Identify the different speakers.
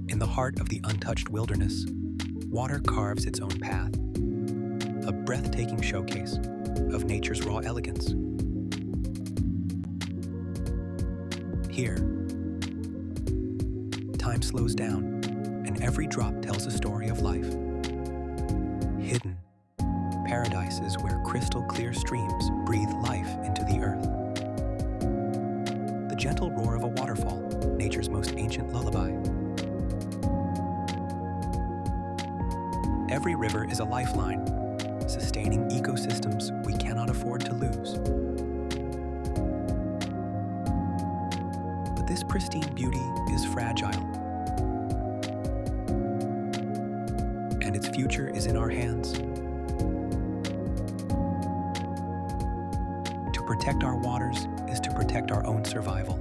Speaker 1: In the heart of the untouched wilderness, water carves its own path, a breathtaking showcase of nature's raw elegance. Here, time slows down, and every drop tells a story of life. Hidden, paradise is where crystal clear streams breathe life into the earth. The gentle roar of a waterfall, nature's most ancient lullaby. Every river is a lifeline, sustaining ecosystems we cannot afford to lose. But this pristine beauty is fragile, and its future is in our hands. To protect our waters is to protect our own survival.